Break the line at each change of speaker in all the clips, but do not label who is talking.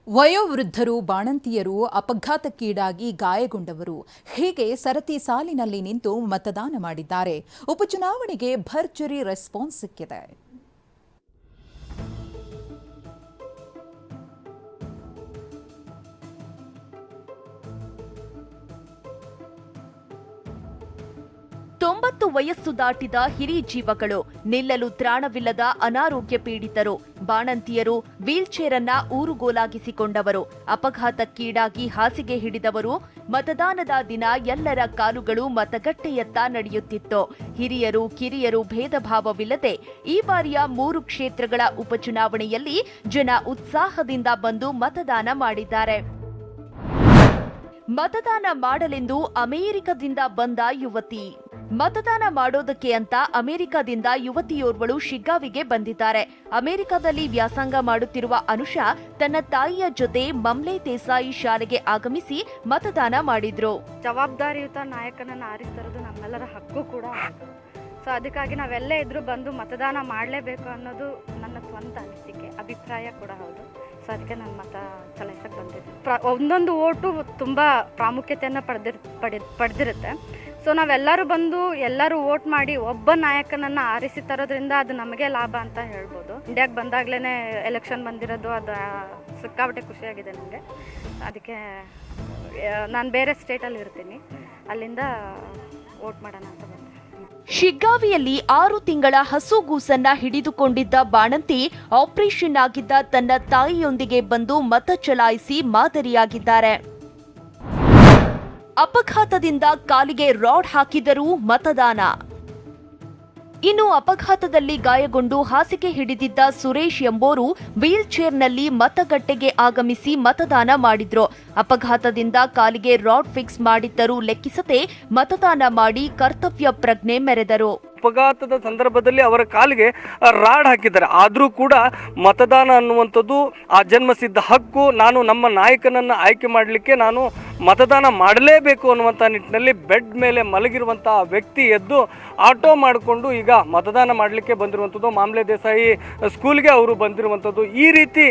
ವಯೋವೃದ್ಧರು, ಬಾಣಂತಿಯರು, ಅಪಘಾತಕ್ಕೀಡಾಗಿ ಗಾಯಗೊಂಡವರು ಹೀಗೆ ಸರತಿ ಸಾಲಿನಲ್ಲಿ ನಿಂತು ಮತದಾನ ಮಾಡಿದ್ದಾರೆ. ಉಪಚುನಾವಣೆಗೆ ಭರ್ಜರಿ ರೆಸ್ಪಾನ್ಸ್ ಸಿಕ್ಕಿದೆ.
ವಯಸ್ಸು ದಾಟಿದ ಹಿರಿ ಜೀವಗಳು, ನಿಲ್ಲಲು ತ್ರಾಣವಿಲ್ಲದ ಅನಾರೋಗ್ಯ ಪೀಡಿತರು, ಬಾಣಂತಿಯರು, ವೀಲ್ಚೇರ್ ಅನ್ನ ಊರುಗೋಲಾಗಿಸಿಕೊಂಡವರು, ಅಪಘಾತಕ್ಕೀಡಾಗಿ ಹಾಸಿಗೆ ಹಿಡಿದವರು. ಮತದಾನದ ದಿನ ಎಲ್ಲರ ಕಾಲುಗಳು ಮತಗಟ್ಟೆಯತ್ತ ನಡೆಯುತ್ತಿತ್ತು. ಹಿರಿಯರು ಕಿರಿಯರು ಭೇದ ಭಾವವಿಲ್ಲದೆ ಈ ಬಾರಿಯ 3 ಕ್ಷೇತ್ರಗಳ ಉಪಚುನಾವಣೆಯಲ್ಲಿ ಜನ ಉತ್ಸಾಹದಿಂದ ಬಂದು ಮತದಾನ ಮಾಡಿದ್ದಾರೆ. ಮತದಾನ ಮಾಡಲೆಂದು ಅಮೆರಿಕದಿಂದ ಬಂದ ಯುವತಿ. ಮತದಾನ ಮಾಡೋದಕ್ಕೆ ಅಂತ ಅಮೆರಿಕದಿಂದ ಯುವತಿಯೋರ್ವಳು ಶಿಗ್ಗಾವಿಗೆ ಬಂದಿದ್ದಾರೆ. ಅಮೆರಿಕದಲ್ಲಿ ವ್ಯಾಸಂಗ ಮಾಡುತ್ತಿರುವ ಅನುಷಾ ತನ್ನ ತಾಯಿಯ ಜೊತೆ ಮಮ್ಲೆ ದೇಸಾಯಿ ಶಾಲೆಗೆ ಆಗಮಿಸಿ ಮತದಾನ ಮಾಡಿದ್ರು.
ಜವಾಬ್ದಾರಿಯುತ ನಾಯಕನನ್ನು ಆರಿಸ್ತಿರೋದು ನಮ್ಮೆಲ್ಲರ ಹಕ್ಕು ಕೂಡ. ಸೊ ಅದಕ್ಕಾಗಿ ನಾವೆಲ್ಲೇ ಇದ್ರೂ ಬಂದು ಮತದಾನ ಮಾಡಲೇಬೇಕು ಅನ್ನೋದು ನನ್ನ ಸ್ವಂತ ಅನಿಸಿಕೆ, ಅಭಿಪ್ರಾಯ ಕೂಡ ಹೌದು. ಸೊ ಅದಕ್ಕೆ ನಾನು ಮತ ಚಲಾಯಿಸಕ್ಕೆ ಬಂದಿದ್ದೆ. ಒಂದೊಂದು ಓಟು ತುಂಬ ಪ್ರಾಮುಖ್ಯತೆಯನ್ನು ಪಡೆದಿರುತ್ತೆ. ಸೊ ನಾವೆಲ್ಲರೂ ಬಂದು ಎಲ್ಲರೂ ವೋಟ್ ಮಾಡಿ ಒಬ್ಬ ನಾಯಕನನ್ನು ಆರಿಸಿ ತರೋದ್ರಿಂದ ಅದು ನಮಗೆ ಲಾಭ ಅಂತ ಹೇಳ್ಬೋದು. ಇಂಡಿಯಾಗೆ ಬಂದಾಗಲೇ ಎಲೆಕ್ಷನ್ ಬಂದಿರೋದು, ಅದು ಸಿಕ್ಕಾಪಟ್ಟೆ ಖುಷಿಯಾಗಿದೆ ನನಗೆ. ಅದಕ್ಕೆ ನಾನು ಬೇರೆ ಸ್ಟೇಟಲ್ಲಿ ಇರ್ತೀನಿ, ಅಲ್ಲಿಂದ ವೋಟ್ ಮಾಡೋಣ ಅಂತ ಬಂದೆ.
ಶಿಗ್ಗಾವಿಯಲ್ಲಿ 6 ತಿಂಗಳ ಹಸುಗೂಸನ್ನ ಹಿಡಿದುಕೊಂಡಿದ್ದ ಬಾಣಂತಿ ಆಪರೇಷನ್ ಆಗಿದ್ದ ತನ್ನ ತಾಯಿಯೊಂದಿಗೆ ಬಂದು ಮತ ಚಲಾಯಿಸಿ ಮಾದರಿಯಾಗಿದ್ದಾರೆ. ಅಪಘಾತದಿಂದ ಕಾಲಿಗೆ ರಾಡ್ ಹಾಕಿದರೂ ಮತದಾನ. ಇನ್ನು ಅಪಘಾತದಲ್ಲಿ ಗಾಯಗೊಂಡು ಹಾಸಿಗೆ ಹಿಡಿದಿದ್ದ ಸುರೇಶ್ ಎಂಬೋರು ವೀಲ್ ಚೇರ್ನಲ್ಲಿ ಮತಗಟ್ಟೆಗೆ ಆಗಮಿಸಿ ಮತದಾನ ಮಾಡಿದ್ರು. ಅಪಘಾತದಿಂದ ಕಾಲಿಗೆ ರಾಡ್ ಫಿಕ್ಸ್ ಮಾಡಿದ್ದರೂ ಲೆಕ್ಕಿಸದೆ ಮತದಾನ ಮಾಡಿ ಕರ್ತವ್ಯ ಪ್ರಜ್ಞೆ ಮೆರೆದರು.
ಅಪಘಾತದ ಸಂದರ್ಭದಲ್ಲಿ ಅವರ ಕಾಲಿಗೆ ರಾಡ್ ಹಾಕಿದ್ದಾರೆ. ಆದರೂ ಕೂಡ ಮತದಾನ ಅನ್ನುವಂಥದ್ದು ಆ ಜನ್ಮಸಿದ್ಧ ಹಕ್ಕು. ನಾನು ನಮ್ಮ ನಾಯಕನನ್ನು ಆಯ್ಕೆ ಮಾಡಲಿಕ್ಕೆ ನಾನು ಮತದಾನ ಮಾಡಲೇಬೇಕು ಅನ್ನುವಂಥ ನಿಟ್ಟಿನಲ್ಲಿ ಬೆಡ್ ಮೇಲೆ ಮಲಗಿರುವಂಥ ವ್ಯಕ್ತಿ ಎದ್ದು ಆಟೋ ಮಾಡಿಕೊಂಡು ಈಗ ಮತದಾನ ಮಾಡಲಿಕ್ಕೆ ಬಂದಿರುವಂಥದ್ದು. ಮಾಮ್ಲೆ ದೇಸಾಯಿ ಸ್ಕೂಲ್ಗೆ ಅವರು ಬಂದಿರುವಂಥದ್ದು. ಈ ರೀತಿ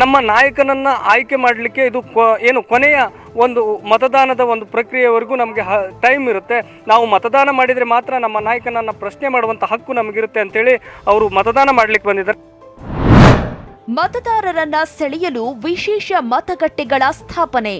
ನಮ್ಮ ನಾಯಕನನ್ನು ಆಯ್ಕೆ ಮಾಡಲಿಕ್ಕೆ ಇದು ಕೊನೆಯ ಒಂದು ಮತದಾನದ ಒಂದು ಪ್ರಕ್ರಿಯೆವರೆಗೂ ನಮಗೆ ಟೈಮ್ ಇರುತ್ತೆ. ನಾವು ಮತದಾನ ಮಾಡಿದರೆ ಮಾತ್ರ ನಮ್ಮ ನಾಯಕನನ್ನು ಪ್ರಶ್ನೆ ಮಾಡುವಂಥ ಹಕ್ಕು ನಮಗಿರುತ್ತೆ ಅಂತೇಳಿ ಅವರು ಮತದಾನ ಮಾಡಲಿಕ್ಕೆ ಬಂದಿದ್ದಾರೆ.
ಮತದಾರರನ್ನ ಸೆಳೆಯಲು ವಿಶೇಷ ಮತಗಟ್ಟೆಗಳ ಸ್ಥಾಪನೆ.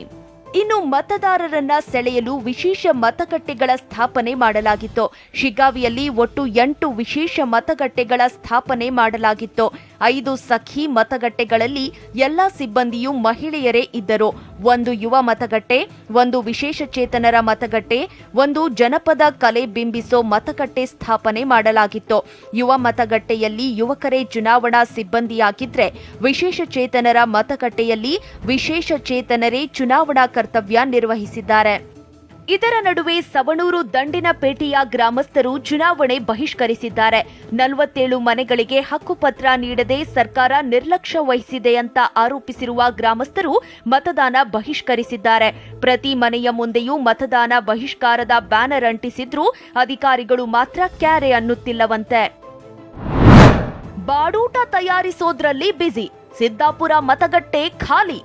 ಇನ್ನು ಮತದಾರರನ್ನ ಸೆಳೆಯಲು ವಿಶೇಷ ಮತಗಟ್ಟೆಗಳ ಸ್ಥಾಪನೆ ಮಾಡಲಾಗಿತ್ತು. ಶಿಗ್ಗಾವಿಯಲ್ಲಿ ಒಟ್ಟು 8 ವಿಶೇಷ ಮತಗಟ್ಟೆಗಳ ಸ್ಥಾಪನೆ ಮಾಡಲಾಗಿತ್ತು. 5 ಸಖಿ ಮತಗಟ್ಟೆಗಳಲ್ಲಿ ಎಲ್ಲಾ ಸಿಬ್ಬಂದಿಯೂ ಮಹಿಳೆಯರೇ ಇದ್ದರು. 1 ಯುವ ಮತಗಟ್ಟೆ, 1 ವಿಶೇಷ ಚೇತನರ ಮತಗಟ್ಟೆ, 1 ಜನಪದ ಕಲೆ ಬಿಂಬಿಸೋ ಮತಗಟ್ಟೆ ಸ್ಥಾಪನೆ ಮಾಡಲಾಗಿತ್ತು. ಯುವ ಮತಗಟ್ಟೆಯಲ್ಲಿ ಯುವಕರೇ ಚುನಾವಣಾ ಸಿಬ್ಬಂದಿಯಾಗಿದ್ರೆ, ವಿಶೇಷ ಚೇತನರ ಮತಗಟ್ಟೆಯಲ್ಲಿ ವಿಶೇಷ ಚೇತನರೇ ಚುನಾವಣಾ ಕರ್ತವ್ಯ ನಿರ್ವಹಿಸಿದ್ದಾರೆ. ಇದರ ನಡುವೆ ಸವಣೂರು ದಂಡಿನಪೇಟೆಯ ಗ್ರಾಮಸ್ಥರು ಚುನಾವಣೆ ಬಹಿಷ್ಕರಿಸಿದ್ದಾರೆ. 47 ಮನೆಗಳಿಗೆ ಹಕ್ಕುಪತ್ರ ನೀಡದೆ ಸರ್ಕಾರ ನಿರ್ಲಕ್ಷ್ಯ ವಹಿಸಿದೆ ಅಂತ ಆರೋಪಿಸಿರುವ ಗ್ರಾಮಸ್ಥರು ಮತದಾನ ಬಹಿಷ್ಕರಿಸಿದ್ದಾರೆ. ಪ್ರತಿ ಮನೆಯ ಮುಂದೆಯೂ ಮತದಾನ ಬಹಿಷ್ಕಾರದ ಬ್ಯಾನರ್ ಅಂಟಿಸಿದ್ರೂ ಅಧಿಕಾರಿಗಳು ಮಾತ್ರ ಕ್ಯಾರೆ ಅನ್ನುತ್ತಿಲ್ಲವಂತೆ. ಬಾಡೂಟ ತಯಾರಿಸೋದ್ರಲ್ಲಿ ಬ್ಯುಸಿ, ಸಿದ್ದಾಪುರ ಮತಗಟ್ಟೆ ಖಾಲಿ.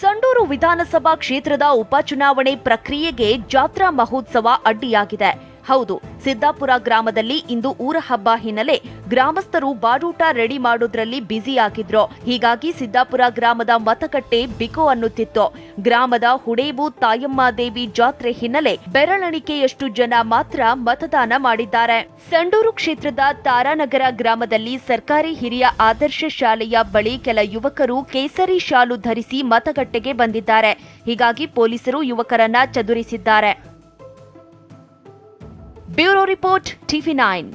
ಸಂಡೂರು ವಿಧಾನಸಭಾ ಕ್ಷೇತ್ರದ ಉಪಚುನಾವಣೆ ಪ್ರಕ್ರಿಯೆಗೆ ಜಾತ್ರಾ ಮಹೋತ್ಸವ ಅಡ್ಡಿಯಾಗಿದೆ. ಹೌದು, ಸಿದ್ದಾಪುರ ಗ್ರಾಮದಲ್ಲಿ ಇಂದು ಊರ ಹಬ್ಬ ಹಿನ್ನೆಲೆ ಗ್ರಾಮಸ್ಥರು ಬಾಡೂಟ ರೆಡಿ ಮಾಡೋದ್ರಲ್ಲಿ ಬ್ಯುಸಿಯಾಗಿದ್ರು. ಹೀಗಾಗಿ ಸಿದ್ದಾಪುರ ಗ್ರಾಮದ ಮತಗಟ್ಟೆ ಬಿಕೋ ಅನ್ನುತ್ತಿತ್ತು. ಗ್ರಾಮದ ಹುಡೇಬು ತಾಯಮ್ಮ ದೇವಿ ಜಾತ್ರೆ ಹಿನ್ನೆಲೆ ಬೆರಳೆಣಿಕೆಯಷ್ಟು ಜನ ಮಾತ್ರ ಮತದಾನ ಮಾಡಿದ್ದಾರೆ. ಸಂಡೂರು ಕ್ಷೇತ್ರದ ತಾರಾನಗರ ಗ್ರಾಮದಲ್ಲಿ ಸರ್ಕಾರಿ ಹಿರಿಯ ಆದರ್ಶ ಶಾಲೆಯ ಬಳಿ ಕೆಲ ಯುವಕರು ಕೇಸರಿ ಶಾಲು ಧರಿಸಿ ಮತಗಟ್ಟೆಗೆ ಬಂದಿದ್ದಾರೆ. ಹೀಗಾಗಿ ಪೊಲೀಸರು ಯುವಕರನ್ನ ಚದುರಿಸಿದ್ದಾರೆ. Bureau report, TV9.